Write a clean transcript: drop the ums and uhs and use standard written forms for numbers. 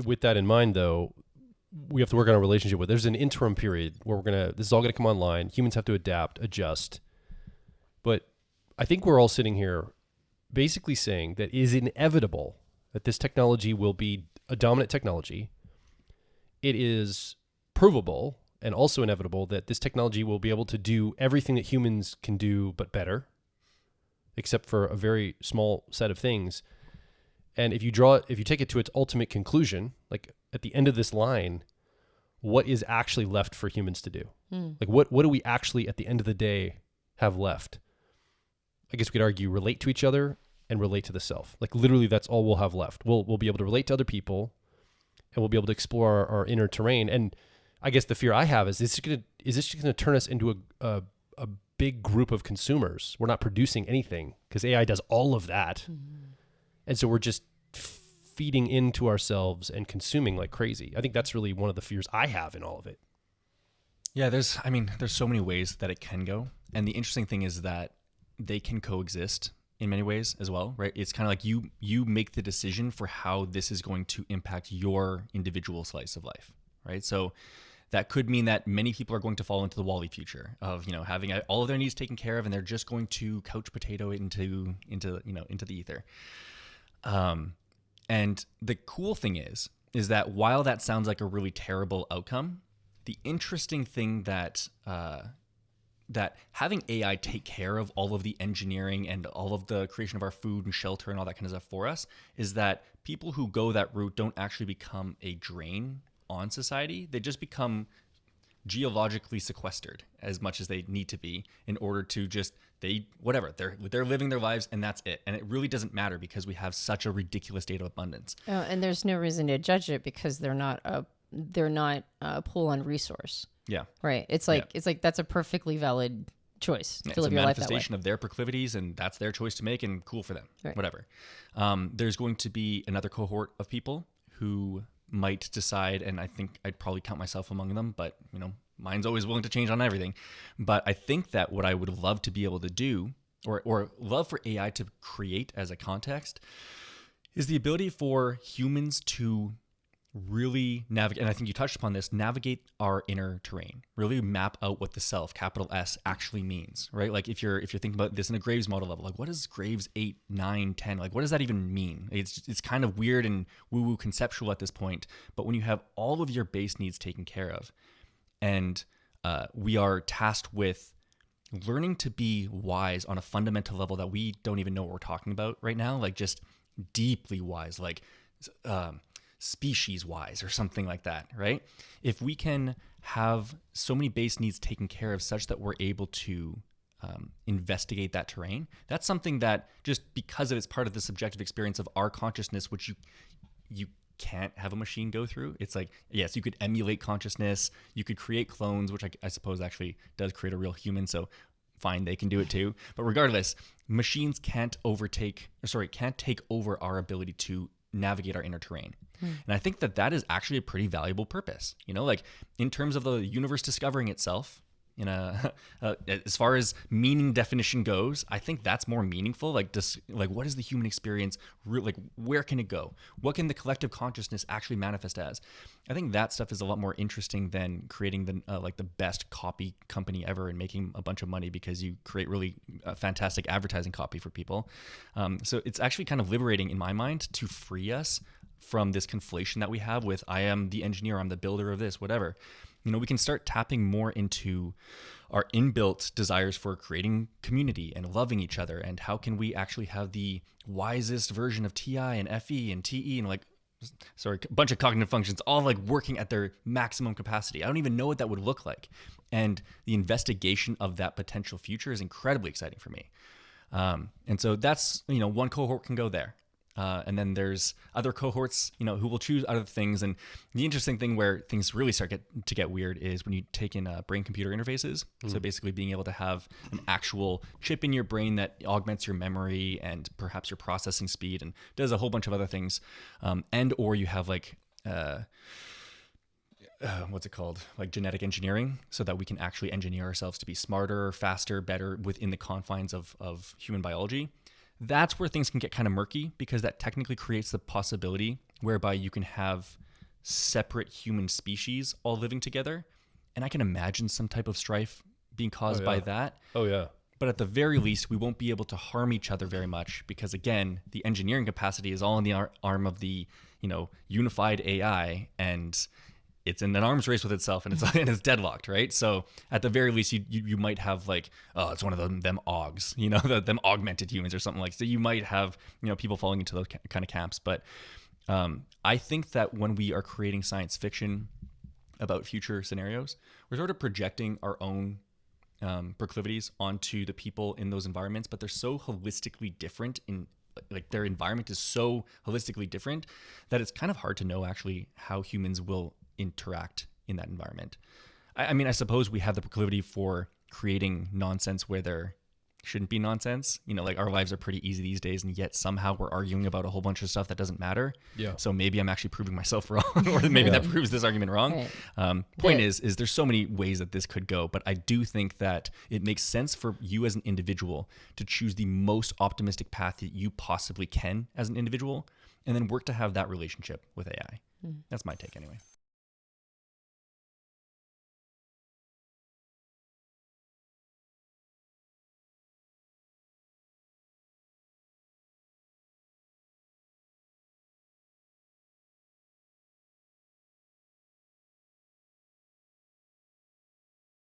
with that in mind, though, we have to work on a relationship with. There's an interim period where this is all going to come online. Humans have to adapt, adjust. But I think we're all sitting here basically saying that it is inevitable that this technology will be a dominant technology. It is provable and also inevitable that this technology will be able to do everything that humans can do, but better, except for a very small set of things. And if you take it to its ultimate conclusion, like at the end of this line, what is actually left for humans to do? Like what do we actually at the end of the day have left? I guess we could argue relate to each other and relate to the self. Like literally that's all we'll have left. We'll be able to relate to other people and we'll be able to explore our inner terrain. And I guess the fear I have is this just going to turn us into a big group of consumers? We're not producing anything because AI does all of that. And so we're just feeding into ourselves and consuming like crazy. I think that's really one of the fears I have in all of it. Yeah, there's so many ways that it can go. And the interesting thing is that they can coexist in many ways as well, right? It's kind of like you make the decision for how this is going to impact your individual slice of life, right? So that could mean that many people are going to fall into the Wall-E future of, having all of their needs taken care of and they're just going to couch potato it into the ether. And the cool thing is that while that sounds like a really terrible outcome, the interesting thing that having AI take care of all of the engineering and all of the creation of our food and shelter and all that kind of stuff for us is that people who go that route don't actually become a drain on society. They just become geologically sequestered as much as they need to be in order to they're living their lives and that's it. And it really doesn't matter because we have such a ridiculous data abundance. Oh, and there's no reason to judge it because they're not a pull on resource. Yeah. Right. It's like that's a perfectly valid choice to live your life that way. It's a manifestation of their proclivities and that's their choice to make and cool for them. Right. Whatever. There's going to be another cohort of people who might decide, and I think I'd probably count myself among them, but mine's always willing to change on everything. But I think that what I would love to be able to do, or love for AI to create as a context, is the ability for humans to really navigate, and I think you touched upon this, navigate our inner terrain, really map out what the self, capital S, actually means, right? Like if you're thinking about this in a Graves model level, like what does Graves 8, 9, 10, like what does that even mean? It's kind of weird and woo-woo conceptual at this point, but when you have all of your base needs taken care of, and we are tasked with learning to be wise on a fundamental level that we don't even know what we're talking about right now, like just deeply wise, like species wise or something like that, right? If we can have so many base needs taken care of such that we're able to investigate that terrain, that's something that just because of it's part of the subjective experience of our consciousness, which you can't have a machine go through. It's like, yes, you could emulate consciousness, you could create clones, which I suppose actually does create a real human, so fine, they can do it too. But regardless, machines can't take over our ability to navigate our inner terrain. And I think that is actually a pretty valuable purpose, like in terms of the universe discovering itself, as far as meaning definition goes, I think that's more meaningful. Like what is the human experience? Like where can it go? What can the collective consciousness actually manifest as? I think that stuff is a lot more interesting than creating the best copy company ever and making a bunch of money because you create really fantastic advertising copy for people. So it's actually kind of liberating in my mind to free us from this conflation that we have with I am the engineer, I'm the builder of this, whatever. We can start tapping more into our inbuilt desires for creating community and loving each other. And how can we actually have the wisest version of TI and FE and TE and a bunch of cognitive functions all like working at their maximum capacity. I don't even know what that would look like. And the investigation of that potential future is incredibly exciting for me. And so that's, one cohort can go there. And then there's other cohorts, who will choose other things. And the interesting thing where things really start to get weird is when you take in brain-computer interfaces. So basically being able to have an actual chip in your brain that augments your memory and perhaps your processing speed and does a whole bunch of other things. Or you have what's it called? Like genetic engineering, so that we can actually engineer ourselves to be smarter, faster, better within the confines of human biology. That's where things can get kind of murky because that technically creates the possibility whereby you can have separate human species all living together. And I can imagine some type of strife being caused by that. Oh, yeah. But at the very least, we won't be able to harm each other very much because, again, the engineering capacity is all in the arm of the, unified AI, and it's in an arms race with itself, and it's deadlocked, right? So at the very least, you might have like, oh, it's one of them OGs, them augmented humans or something like. So you might have people falling into those kind of camps. But I think that when we are creating science fiction about future scenarios, we're sort of projecting our own proclivities onto the people in those environments, but they're so holistically different like their environment is so holistically different that it's kind of hard to know actually how humans will interact in that environment. I mean, I suppose we have the proclivity for creating nonsense where there shouldn't be nonsense. Like our lives are pretty easy these days, and yet somehow we're arguing about a whole bunch of stuff that doesn't matter. Yeah. So maybe I'm actually proving myself wrong, or maybe that proves this argument wrong. Right. Point is there's so many ways that this could go, but I do think that it makes sense for you as an individual to choose the most optimistic path that you possibly can as an individual, and then work to have that relationship with AI. That's my take anyway.